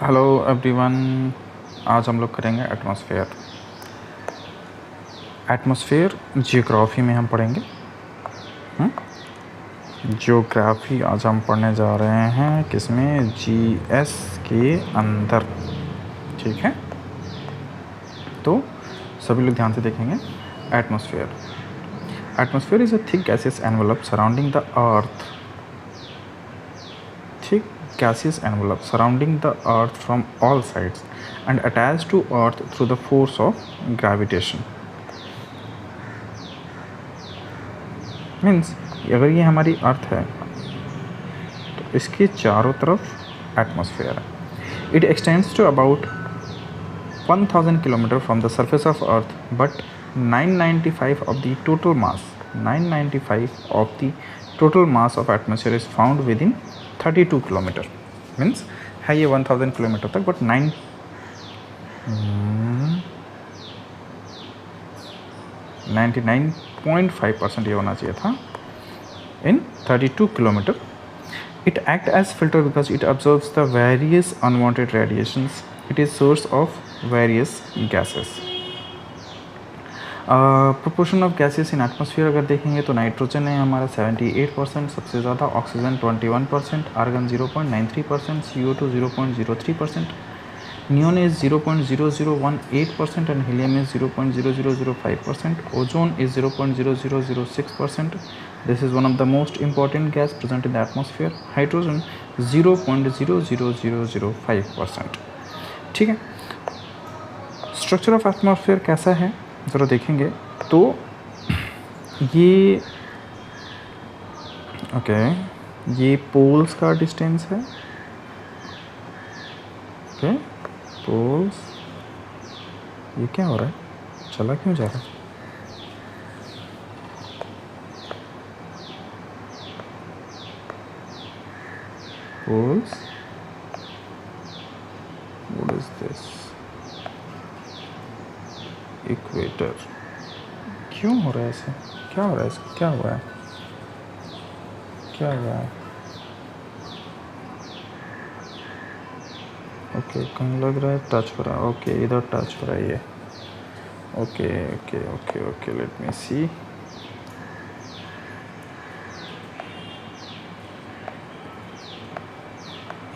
Hello everyone. आज हम लोग करेंगे एटमॉस्फेयर। जियोग्राफी में हम पढ़ेंगे। जियोग्राफी आज हम पढ़ने जा रहे हैं किसमें? जीएस के अंदर। ठीक है, तो सभी लोग ध्यान से देखेंगे। Atmosphere is a thick gaseous envelope surrounding the earth. Thick gaseous envelope surrounding the earth from all sides and attached to earth through the force of gravitation. Means अगर ये हमारी अर्थ है तो इसके चारों तरफ एटमॉस्फेयर है। It extends to about 1000 kilometre from the surface of earth, but 995 of the total mass of atmosphere is found within 32 kilometre. Means है ये 1000 किलोमीटर तक, बट 99.5% ये होना चाहिए था in 32 kilometre. It act as filter because it observes the various unwanted radiations. It is source of various gases. Proportion of gases in atmosphere अगर देखेंगे तो नाइट्रोजन है हमारा 78% सबसे ज़्यादा, oxygen 21%, argon 0.93%, CO2 0.03%, neon is 0.0018% and helium is 0.0005%, ozone is 0.0006%. This is one of the most important gas present in the atmosphere. Hydrogen 0.00005%. ठीक है, structure of atmosphere कैसा है ज़रा देखेंगे तो ये ये पोल्स का डिस्टेंस है. पोल्स, ये क्या हो रहा है, चला क्यों जा रहा है? Poles, what is this? Equator. क्यों हो रहा है ऐसे? क्या हो रहा है इसका? क्या हुआ है? ओके, कहीं लग रहा है टच हो रहा है. ओके, इधर टच हो रहा है ये. Okay, let me see.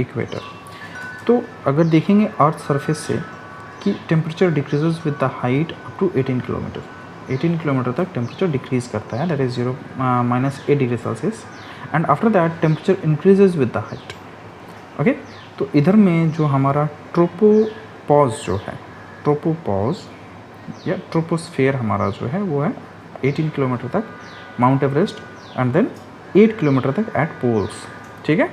Equator. तो अगर देखेंगे अर्थ सरफेस से कि temperature decreases with the height up to 18 kilometre. 18 kilometre तक टेम्परेचर डिक्रीज करता है, that is -8 degree Celsius, and after that temperature increases with the height. Okay, तो इधर में जो हमारा ट्रोपोपॉज या ट्रोपोस्फेयर हमारा जो है वो है 18 किलोमीटर तक Mount Everest, and then 8 kilometre तक एट पोल्स. ठीक है,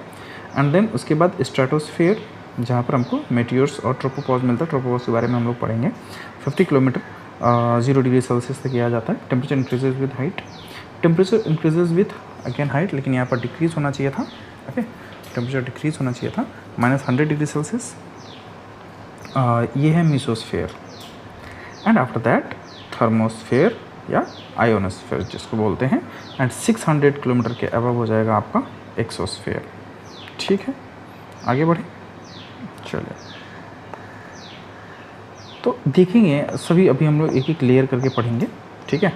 एंड देन उसके बाद स्ट्रेटोस्फेयर जहाँ पर हमको मेटियोर्स और ट्रोपोपॉज मिलता है. ट्रोपोपॉज के बारे में हम लोग पढ़ेंगे. 50 किलोमीटर 0 डिग्री सेल्सियस तक किया जाता है. Temperature increases with height. Temperature increases with again height, लेकिन यहाँ पर डिक्रीज होना चाहिए था. ओके, टेम्परेचर डिक्रीज होना चाहिए था, -100 डिग्री सेल्सियस. ये है mesosphere, and after that thermosphere या आयोनोस्फेयर जिसको बोलते हैं, एंड 600 किलोमीटर के अबव हो जाएगा आपका एक्सोस्फेयर. ठीक है, आगे बढ़े. चलिए, तो देखेंगे सभी अभी हम लोग एक एक लेयर करके पढ़ेंगे. ठीक है,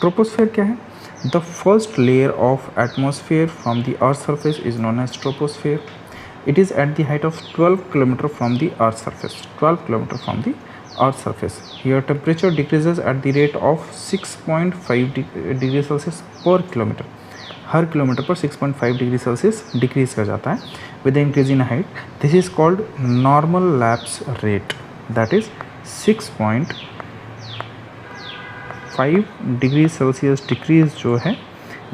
ट्रोपोस्फेयर क्या है? The first layer of atmosphere from the earth surface is known as troposphere. It is at the height of 12 kilometre from the earth surface. 12 kilometre from the earth surface. Here temperature decreases at the rate of 6.5 degree Celsius per kilometre. हर kilometre पर 6.5 degree Celsius decrease कर जाता है with the increase in height. This is called normal lapse rate, that is 6.5 degree Celsius decrease जो है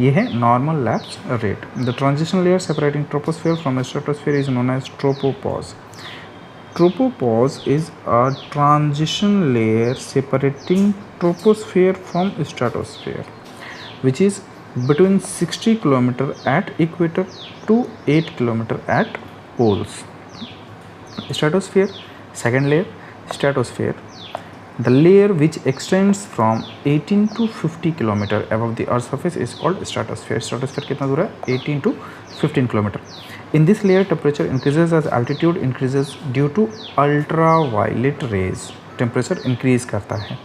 ये है normal lapse rate. The transition layer separating troposphere from stratosphere is known as tropopause. Tropopause is a transition layer separating troposphere from stratosphere, which is between 60 km at equator to 8 km at poles. Stratosphere, second layer, stratosphere. The layer which extends from 18 to 50 kilometer above the Earth's surface is called stratosphere. Stratosphere कितना दूर है? 18 to 15 kilometer. In this layer, temperature increases as altitude increases due to ultraviolet rays. Temperature increase करता है.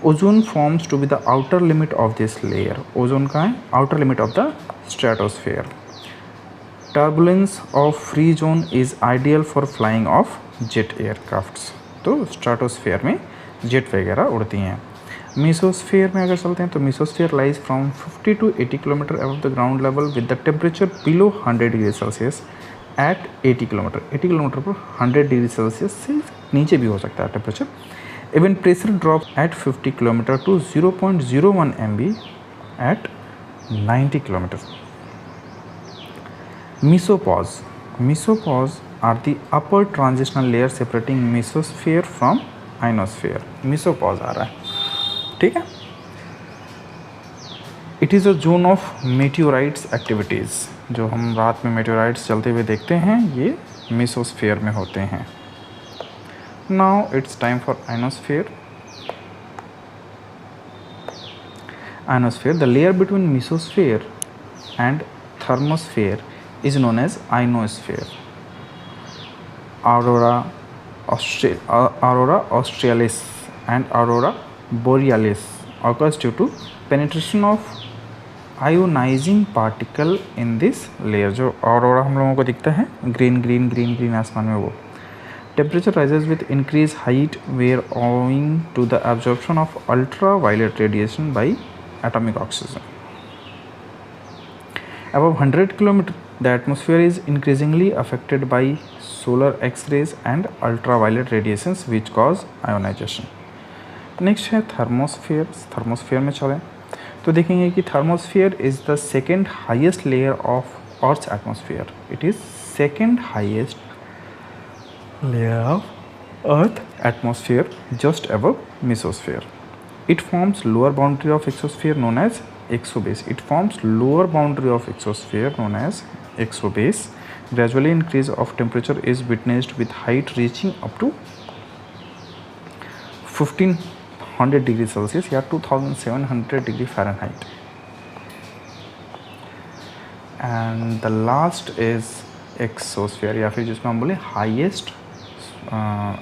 Ozone forms to be the outer limit of this layer. Ozone का है outer limit of the stratosphere. Turbulence of free zone is ideal for flying of jet aircrafts. तो stratosphere में jet वगैरह उड़ती हैं. Mesosphere में अगर चलते हैं तो mesosphere lies from 50 to 80 kilometre above the ground level with the temperature below 100 degree Celsius at 80 kilometre. 80 kilometre पर 100 डिग्री सेल्सियस से नीचे भी हो सकता है temperature. Even pressure drop at 50 kilometre to 0.01 MB at 90 kilometre. Mesopause are the upper transitional layer separating mesosphere from ionosphere. Mesopause आ रहा है, ठीक है. It is a zone of meteorites activities. जो हम रात में meteorites चलते हुए देखते हैं ये mesosphere में होते हैं. Now it's time for ionosphere. Ionosphere, the layer between mesosphere and thermosphere is known as ionosphere. Aurora australis and aurora borealis occurs due to penetration of ionizing particle in this layer. जो aurora हम लोगों को दिखता है green आसमान में, वो temperature rises with increased height where owing to the absorption of ultraviolet radiation by atomic oxygen. Above 100 km, the atmosphere is increasingly affected by solar X-rays and ultraviolet radiations which cause ionization. Next है thermosphere. Thermosphere में चलें तो देखेंगे कि thermosphere is the second highest layer of Earth's atmosphere. It is second highest layer of Earth atmosphere just above mesosphere. It forms lower boundary of exosphere known as exobase. It forms lower boundary of exosphere known as exobase. Gradually increase of temperature is witnessed with height reaching up to 1500 degrees Celsius या 2700 degree Fahrenheit. And the last is exosphere या फिर जिसको हम बोले highest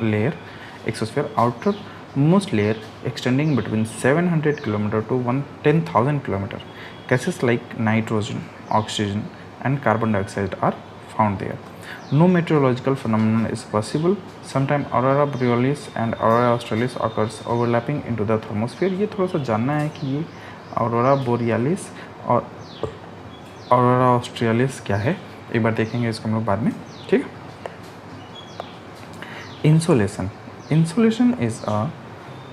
layer exosphere, outer most layer extending between 700 km to 10,000 km. Gases like nitrogen, oxygen and carbon dioxide are found there. No meteorological phenomenon is possible. Sometimes aurora borealis and aurora australis occurs overlapping into the thermosphere. ये थोड़ा सा जानना है कि ये aurora borealis और aurora australis क्या है, एक बार देखेंगे इसको हम लोग बाद में, ठीक है. Insolation is a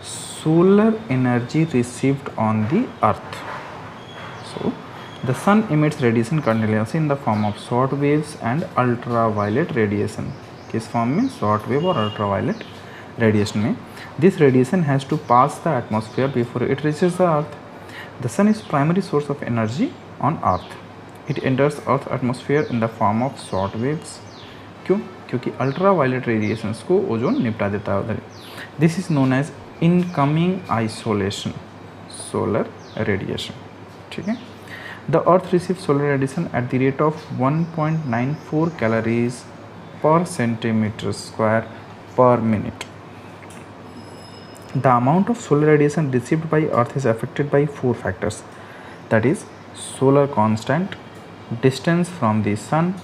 solar energy received on the earth. So the sun emits radiation continuously in the form of short waves and ultraviolet radiation. किस फॉर्म में? short wave और ultraviolet radiation में. This radiation has to pass the atmosphere before it reaches the earth. The sun is primary source of energy on earth. It enters earth atmosphere in the form of short waves. क्यों? क्योंकि ultraviolet radiations को ozone निपटा देता है उधर. This is known as incoming isolation, solar radiation, ठीक है. The earth receives solar radiation at the rate of 1.94 calories per centimeter square per minute. The amount of solar radiation received by earth is affected by 4 factors, that is solar constant, distance from the sun,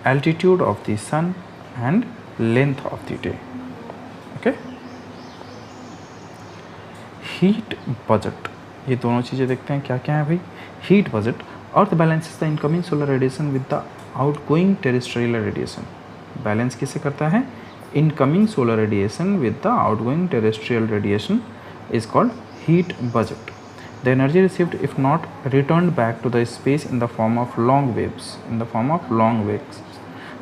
altitude of the sun and length of the day. Okay. Heat budget, ये दोनों चीज़ें देखते हैं क्या क्या है भाई. Heat budget, earth balances the incoming solar radiation with the outgoing terrestrial radiation. Balance किसे करता है? Incoming solar radiation with the outgoing terrestrial radiation is called heat budget. The energy received if not returned back to the space in the form of long waves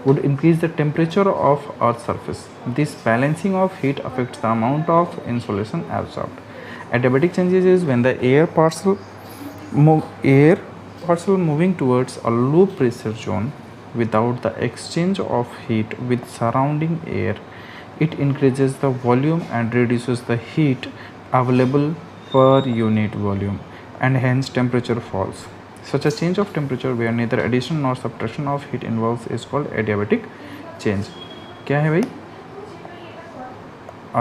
would increase the temperature of Earth's surface. This balancing of heat affects the amount of insolation absorbed. Adiabatic changes is when the air parcel moving towards a low pressure zone without the exchange of heat with surrounding air it increases the volume and reduces the heat available per unit volume, and hence temperature falls. Such a change of temperature where neither addition nor subtraction of heat involves is called adiabatic change. क्या है भाई?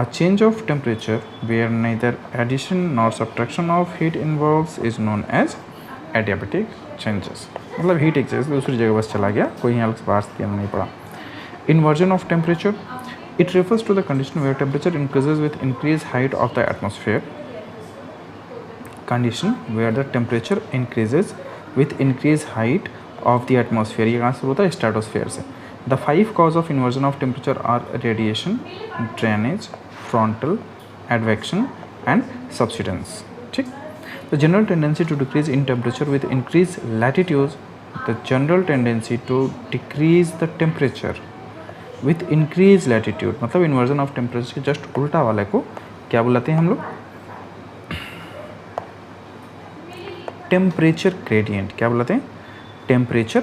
A change of temperature where neither addition nor subtraction of heat involves is known as adiabatic changes. मतलब heat एक जगह से दूसरी जगह बस चला गया, कोई यहाँ पास करना नहीं पड़ा. Inversion of temperature, it refers to the condition where temperature increases with increased height of the atmosphere. Condition where the temperature increases with increased height of the atmosphere. ये कहाँ से होता है? स्ट्रेटोस्फेयर से. The 5 causes of inversion of temperature are radiation, drainage, frontal, advection and subsidence. ठीक. The general tendency to decrease in temperature with increased latitudes. The general tendency to decrease the temperature with increased latitude, मतलब inversion of temperature के just उल्टा वाले को क्या बुलाते हैं हम लोग? Temperature gradient. क्या बुलाते हैं? Temperature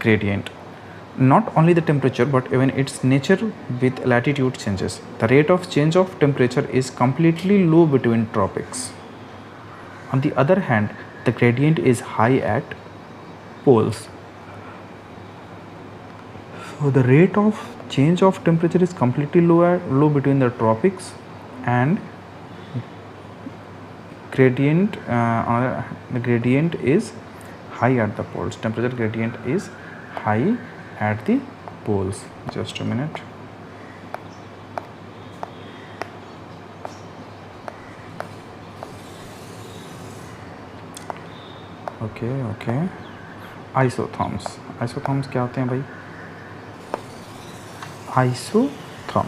gradient. Not only the temperature but even its nature with latitude changes. The rate of change of temperature is completely low between tropics. On the other hand, the gradient is high at poles. So the rate of change of temperature is completely low between the tropics, and the gradient is high at the poles. Temperature gradient is high at the poles. Just a minute. Okay. Isotherms क्या होते हैं भाई? Isotherm.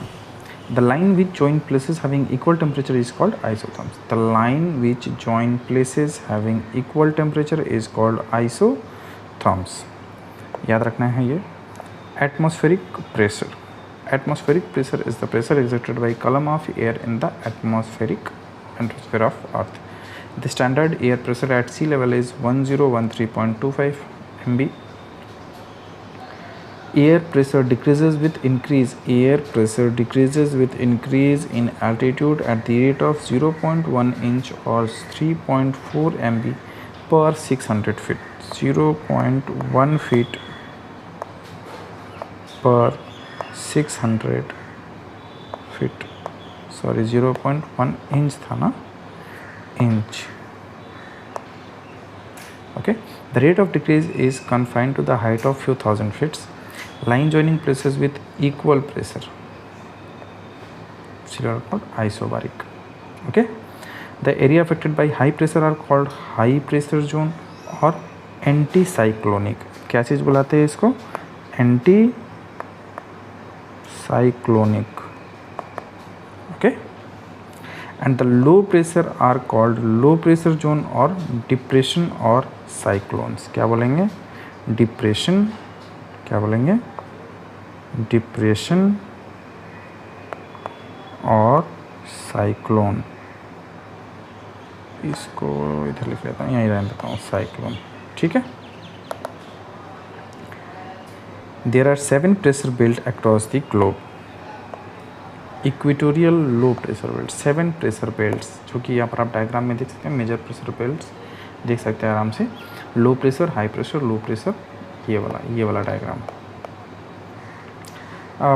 The line which join places having equal temperature is called isotherms. The line which join places having equal temperature is called isotherms. याद रखना है ये. Atmospheric pressure. Atmospheric pressure is the pressure exerted by column of air in the atmosphere of Earth. The standard air pressure at sea level is 1013.25 MB. Air pressure decreases with increase. Air pressure decreases with increase in altitude at the rate of 0.1 inch or 3.4 MB per 600 feet. 0.1 feet per 600 feet. Sorry, 0.1 inch था ना? Inch. Okay. The rate of decrease is confined to the height of few thousand feet. Line joining places with equal pressure. These are called isobaric. Okay. The area affected by high pressure are called high pressure zone or anticyclonic. क्या चीज़ बुलाते हैं इसको? Anticyclonic. Okay. And the low pressure are called low pressure zone or depression or cyclones. क्या बोलेंगे? Depression. क्या बोलेंगे? Depression और cyclone. इसको इधर लिख लेता हूँ, यहीं रहने देता हूँ, cyclone. ठीक है. There are 7 pressure belts across the globe. Equatorial low pressure belt, 7 pressure belts, जो कि यहाँ पर आप डायग्राम में देख सकते हैं. मेजर प्रेशर बेल्ट्स देख सकते हैं आराम से. Low pressure, high pressure, low pressure, ये वाला डायग्राम.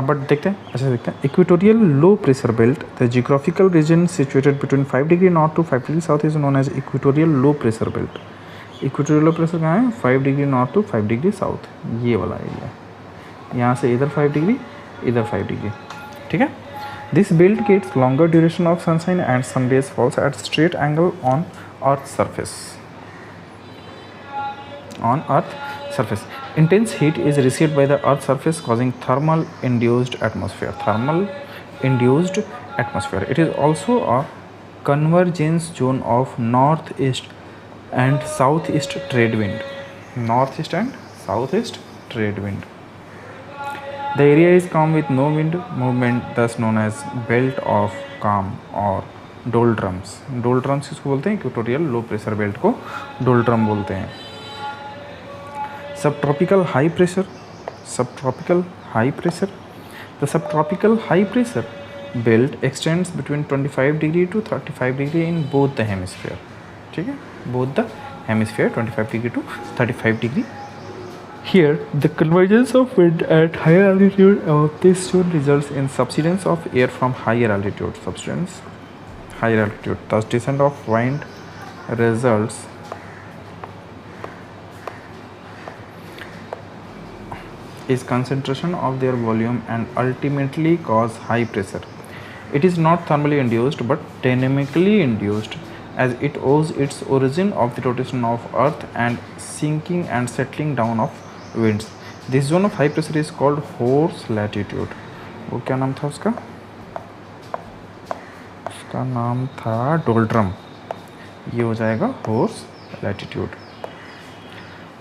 बट देखते हैं, अच्छा देखते हैं. Equatorial low pressure belt, the geographical region situated between 5 degree north to 5 degree south is known as equatorial low pressure belt. Equatorial low pressure कहाँ है? 5 degree north to 5 degree south, ये वाला area. यहाँ से इधर 5 डिग्री, इधर 5 degree. ठीक है. This belt gets longer duration of sunshine and sun rays falls at straight angle on Earth's surface. Intense heat is received by the Earth's surface, causing thermal induced atmosphere. It is also a convergence zone of northeast and southeast trade wind. The area is calm with no wind movement, thus known as belt of calm or doldrums. Doldrums इसको बोलते हैं, equatorial low pressure belt को doldrum बोलते हैं. Subtropical high pressure. The subtropical high pressure belt extends between 25 degree to 35 degree in both the hemisphere. ठीक है, both the hemisphere 25 degree to 35 degree. Here, the convergence of wind at higher altitude of this zone results in subsidence of air from higher altitude. Subsidence, higher altitude. Thus, descent of wind results is concentration of their volume and ultimately cause high pressure. It is not thermally induced but dynamically induced, as it owes its origin of the rotation of earth and sinking and settling down of winds. This zone of high pressure is called horse latitude. वो क्या नाम था उसका? उसका नाम था doldrum. ये हो जाएगा horse latitude.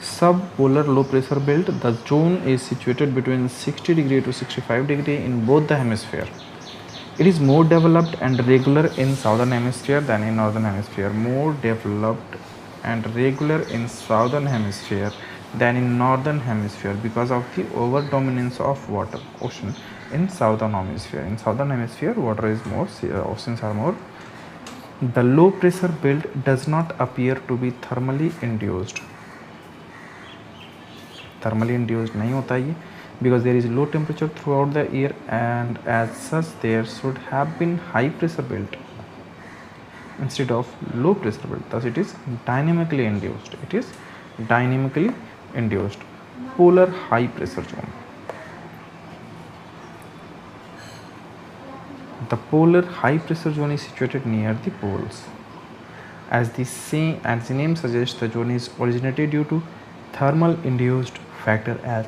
Subpolar low pressure belt. The zone is situated between 60 degree to 65 degree in both the hemisphere. It is more developed and regular in southern hemisphere than in northern hemisphere. More developed and regular in southern hemisphere than in northern hemisphere because of the over dominance of water ocean in southern hemisphere. In southern hemisphere, water is more, oceans are more. The low pressure belt does not appear to be thermally induced. Thermally induced नहीं होता ये, because there is low temperature throughout the year, and as such there should have been high pressure belt instead of low pressure belt. Thus it is dynamically induced. It is dynamically induced. Polar high pressure zone. The polar high pressure zone is situated near the poles. As the name suggests, the zone is originated due to thermal induced factor, as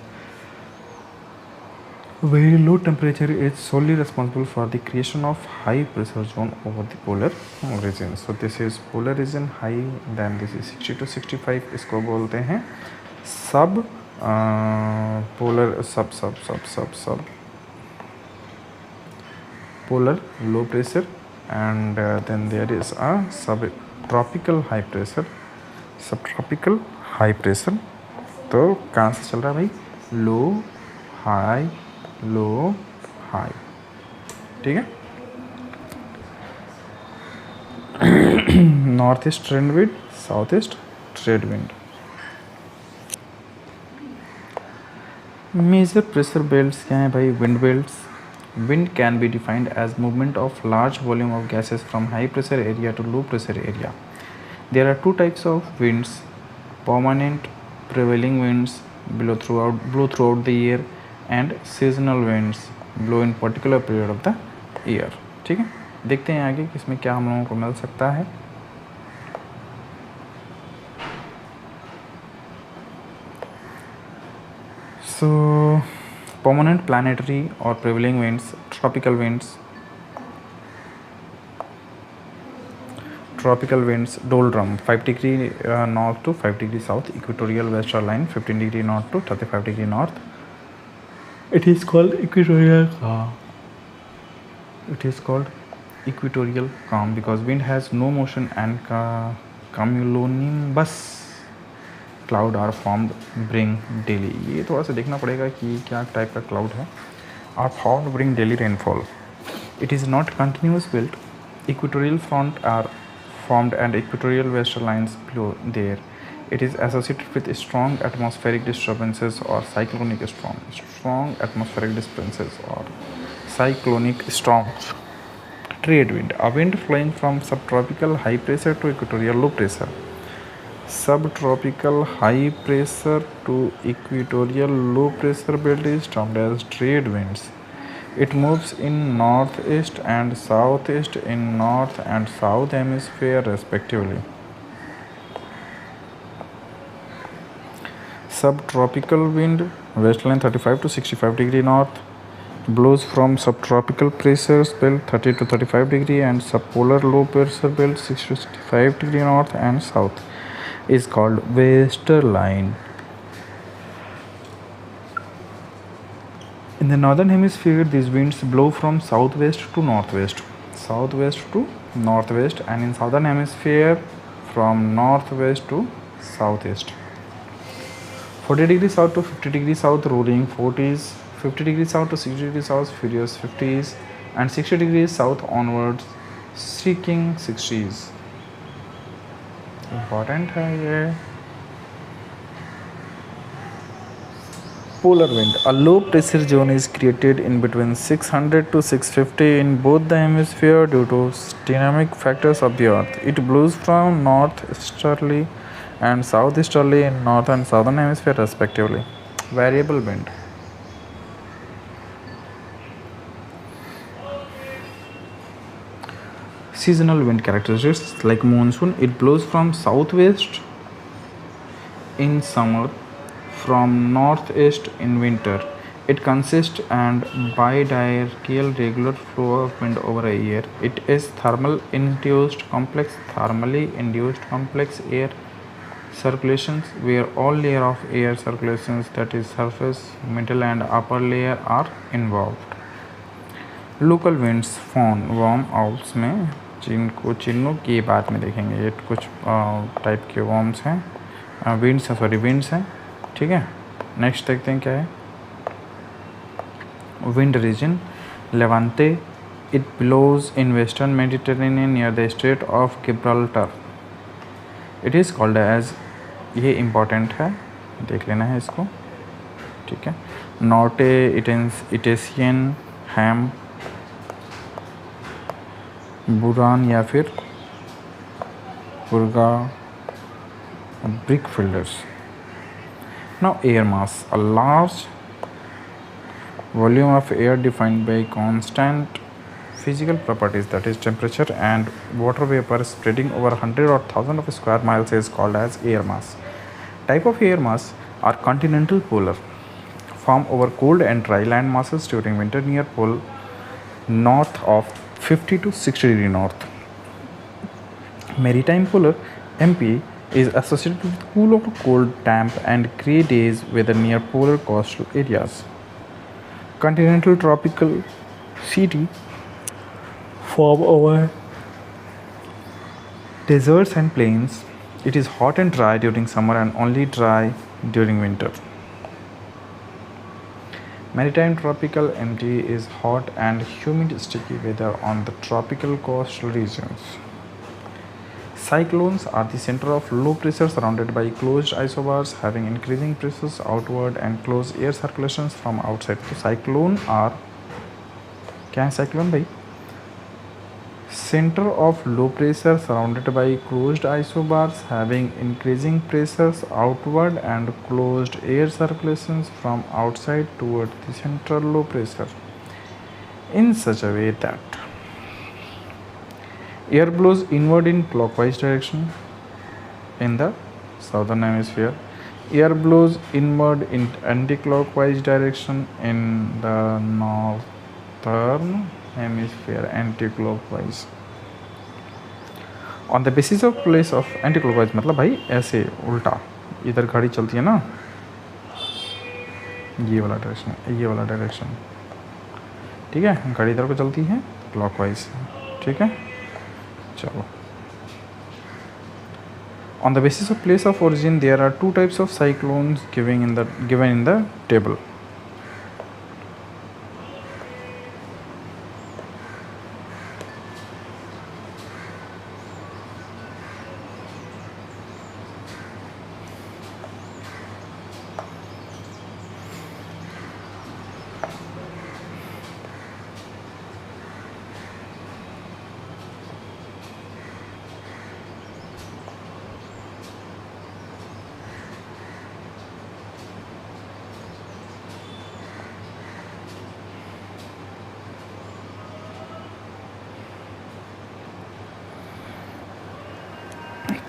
very low temperature is solely responsible for the creation of high pressure zone over the polar region. So this is polar region high, then this is 60 to 65. इसको बोलते हैं सब polar सब polar low pressure, and then there is a subtropical high pressure. Subtropical high pressure. तो कहाँ से चल रहा है भाई? लो हाई लो हाई. ठीक है. North east trade wind, south east trade wind. Major pressure belts क्या हैं भाई? Wind belts. Wind can be defined as movement of large volume of gases from high pressure area to low pressure area. There are two types of winds: permanent prevailing winds blow throughout the year, and seasonal winds blow in particular period of the year. ठीक है, देखते हैं आगे इसमें क्या हम लोगों को मिल सकता है. So permanent planetary or prevailing winds, tropical winds, doldrum 5 degree north to 5 degree south, equatorial western line 15 degree north to 35 degree north. It is called equatorial calm. It is called equatorial calm because wind has no motion and cumulonimbus cloud are formed bring daily. ये थोड़ा सा देखना पड़ेगा कि क्या type का cloud है. Are formed bring daily rainfall. It is not continuous belt. Equatorial front are formed and equatorial western lines below there. It is associated with strong atmospheric disturbances or cyclonic storms. Strong atmospheric disturbances or cyclonic storms. Trade wind, a wind flowing from subtropical high pressure to equatorial low pressure. Subtropical high pressure to equatorial low pressure belt is termed as trade winds. It moves in northeast and southeast in north and south hemisphere respectively. Subtropical wind, west line 35 to 65 degree north, blows from subtropical pressure belt 30 to 35 degree and subpolar low pressure belt 60 to 65 degree north and south is called westerline. In the northern hemisphere, these winds blow from southwest to northwest, and in southern hemisphere from northwest to southeast. 40 degrees south to 50 degrees south, roaring 40s, 50 degrees south to 60 degrees south, furious 50s, and 60 degrees south onwards seeking 60s. Important है ये. Polar wind. A low pressure zone is created in between 600 to 650 in both the hemisphere due to dynamic factors of the earth. It blows from northeasterly and southeasterly in north and southern hemisphere respectively. Variable wind. Seasonal wind characteristics like monsoon. It blows from southwest in summer, from northeast in winter. It consists and bidirectional regular flow of wind over a year. It is thermally induced complex air circulations where all layer of air circulations, that is surface, middle and upper layer, are involved. Local winds foehn warm owls में जिनको चिन्हों की बात में देखेंगे. ये कुछ type के वार्म्स हैं, विंड्स हैं. ठीक है, नेक्स्ट देखते हैं क्या है. Wind region Levante. It blows in western Mediterranean near the strait of Gibraltar. It is called as, ये इम्पॉर्टेंट है, देख लेना है इसको. ठीक है, नॉर्टे इटेसियन हैम बुरान या फिर बुर्गा ब्रिक फिल्डर्स. Now air mass, a large volume of air defined by constant physical properties, that is temperature and water vapor spreading over 100 or 1000 of square miles, is called as air mass. Type of air mass are continental polar, form over cold and dry land masses during winter near pole north of 50 to 60 degree north. Maritime polar MP is associated with cool or cold, damp and grey days weather near polar coastal areas. Continental tropical CT form over deserts and plains. It is hot and dry during summer and only dry during winter. Maritime tropical MT is hot and humid sticky weather on the tropical coastal regions. Cyclones are the center of low pressure surrounded by closed isobars having increasing pressures outward and closed air circulations from outside. तो cyclone are, क्या है cyclone भाई? Center of low pressure surrounded by closed isobars having increasing pressures outward and closed air circulations from outside toward the central low pressure in such a way that air blows inward in clockwise direction in the southern hemisphere. Air blows inward in anti-clockwise direction in the northern hemisphere. Anti-clockwise. On the basis of place of anti-clockwise मतलब भाई ऐसे उल्टा, इधर गाड़ी चलती है ना, ये वाला डायरेक्शन. ठीक है, गाड़ी इधर को चलती है क्लॉकवाइज. ठीक है, चलो. On the basis of place of origin, there are two types of cyclones given in the table.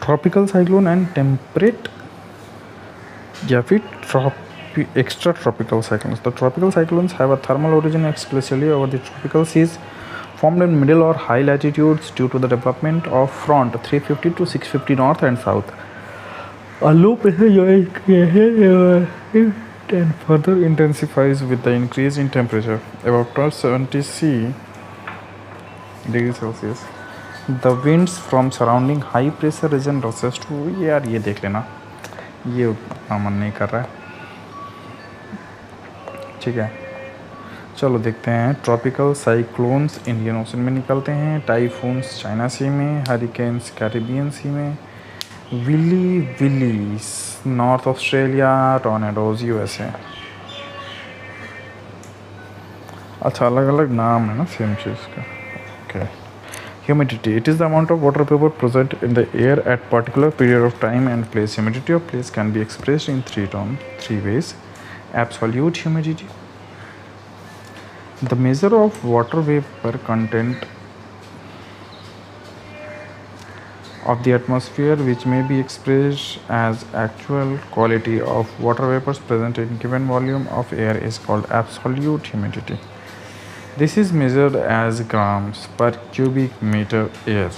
Tropical cyclone and temperate या फिर extra tropical cyclones. The tropical cyclones have a thermal origin exclusively over the tropical seas formed in middle or high latitudes due to the development of front 350 to 650 north and south. A low pressure and further intensifies with the increase in temperature above 70 C degrees Celsius. The winds from surrounding high pressure region rushes to, यार ये देख लेना, ये मन नहीं कर रहा है. ठीक है, चलो देखते हैं। ट्रॉपिकल साइक्लोन्स इंडियन ओशन में निकलते हैं, टाइफून्स चाइना सी में, हरिकेन्स कैरिबियन सी में, willies north Australia, tornadoes USA. अच्छा, अलग अलग नाम है ना सेम चीज़ का। Okay. Humidity, it is the amount of water vapor present in the air at particular period of time and place. Humidity of place can be expressed in three ways. Absolute humidity, the measure of water vapor content of the atmosphere, which may be expressed as actual quality of water vapors present in given volume of air, is called absolute humidity. This is measured as grams per cubic meter air.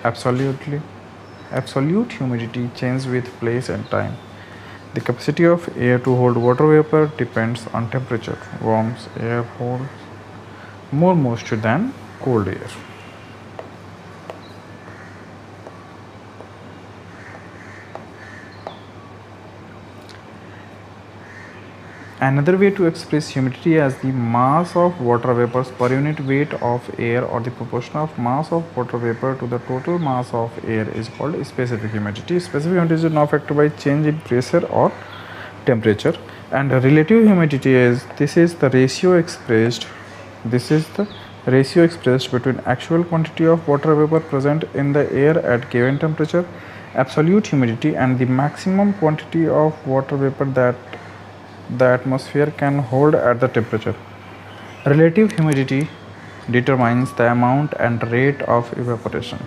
Absolute humidity changes with place and time. The capacity of air to hold water vapor depends on temperature. Warm air holds more moisture than cold air. Another way to express humidity as the mass of water vapors per unit weight of air or the proportion of mass of water vapor to the total mass of air is called specific humidity. Specific humidity is not affected by change in pressure or temperature. And relative humidity is the ratio expressed between actual quantity of water vapor present in the air at given temperature, absolute humidity, and the maximum quantity of water vapor that the atmosphere can hold at the temperature. Relative humidity determines the amount and rate of evaporation.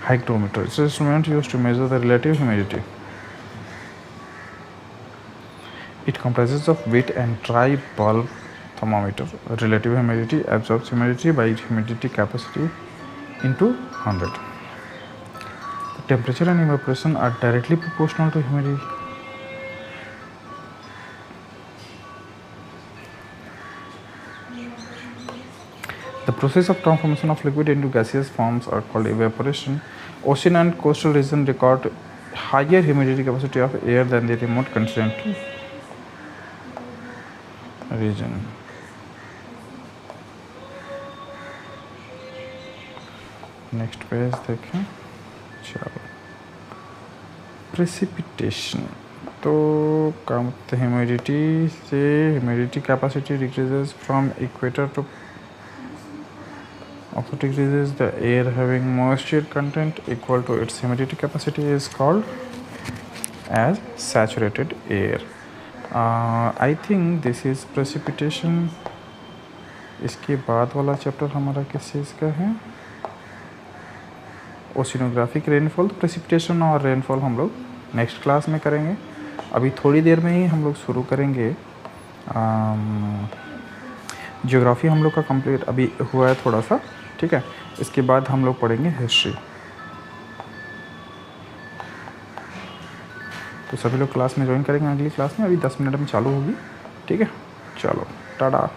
Hygrometer is an instrument used to measure the relative humidity. It comprises of wet and dry bulb thermometer. Relative humidity absorbs humidity by humidity capacity into 100. The temperature and evaporation are directly proportional to humidity. The process of transformation of liquid into gaseous forms are called evaporation. Ocean and coastal regions record higher humidity capacity of air than the remote continental region. Next page देखें। चलो, precipitation तो काम humidity से humidity capacity decreases from equator to also decreases. The air having moisture content equal to its humidity capacity is called as saturated air. I think this is precipitation. इसके बाद वाला chapter हमारा किस चीज़ का है? ओशिनोग्राफिक रेनफॉल। तो precipitation और rainfall हम लोग नेक्स्ट क्लास में करेंगे। अभी थोड़ी देर में ही हम लोग शुरू करेंगे। ज्योग्राफी हम लोग का कंप्लीट अभी हुआ है थोड़ा सा, ठीक है। इसके बाद हम लोग पढ़ेंगे हिस्ट्री। तो सभी लोग क्लास में ज्वाइन करेंगे अगली क्लास में, अभी 10 मिनट में चालू होगी, ठीक है। चलो, टाटा।